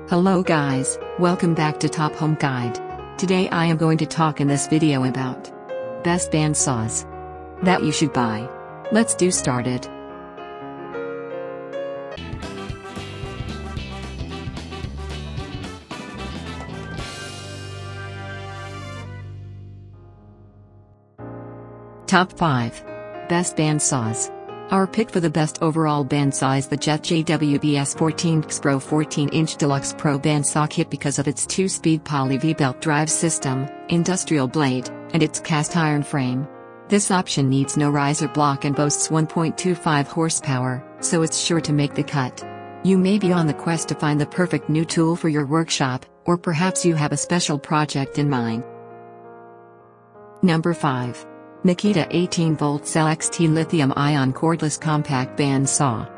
Hello guys, welcome back to Top Home Guide. Today I am going to talk in this video about best bandsaws that you should buy. Let's do started. Top 5 Best Bandsaws. Our pick for the best overall bandsaw is the Jet JWBS 14X Pro 14-inch Deluxe Pro Bandsaw Kit because of its 2-speed poly V-belt drive system, industrial blade, and its cast iron frame. This option needs no riser block and boasts 1.25 horsepower, so it's sure to make the cut. You may be on the quest to find the perfect new tool for your workshop, or perhaps you have a special project in mind. Number 5. Makita 18V Cell XT Lithium-ion Cordless Compact Bandsaw.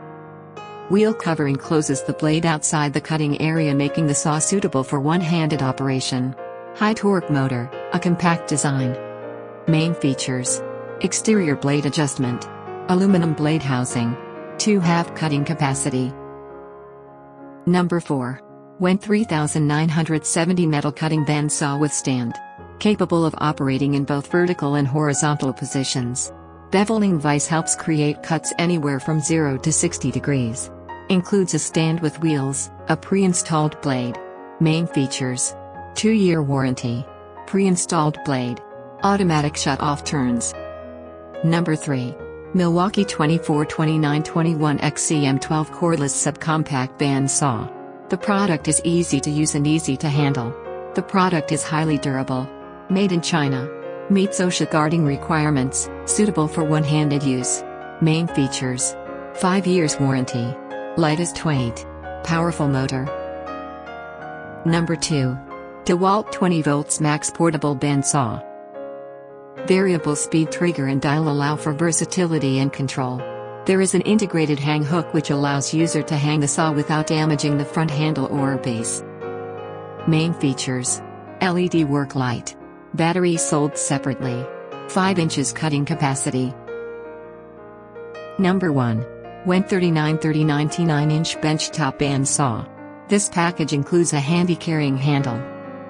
Wheel cover encloses the blade outside the cutting area, making the saw suitable for one-handed operation. High torque motor, a compact design. Main features: exterior blade adjustment, aluminum blade housing, 2/2 cutting capacity. Number 4. Wendt 3970 Metal Cutting Bandsaw with Stand. Capable of operating in both vertical and horizontal positions. Beveling vise helps create cuts anywhere from 0 to 60 degrees. Includes a stand with wheels, a pre-installed blade. Main features: 2-year warranty. Pre-installed blade. Automatic shut-off turns. Number 3. Milwaukee 242921 XCM12 Cordless Subcompact Bandsaw. The product is easy to use and easy to handle. The product is highly durable. Made in China. Meets OSHA guarding requirements, suitable for one-handed use. Main features: 5 years warranty. Lightest weight. Powerful motor. Number 2. DeWalt 20V Max Portable Bandsaw. Variable speed trigger and dial allow for versatility and control. There is an integrated hang hook which allows user to hang the saw without damaging the front handle or base. Main features: LED work light. Battery sold separately. 5 inches cutting capacity. Number 1. Wendt 3930 99-inch benchtop bandsaw. This package includes a handy carrying handle,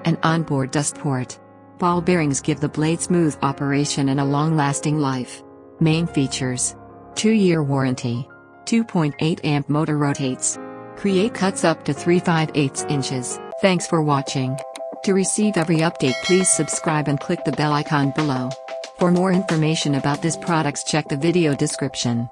an onboard dust port. Ball bearings give the blade smooth operation and a long-lasting life. Main features: 2-year warranty. 2.8 amp motor rotates. Create cuts up to 3/5/8 inches. Thanks for watching. To receive every update, please subscribe and click the bell icon below. For more information about this products, check the video description.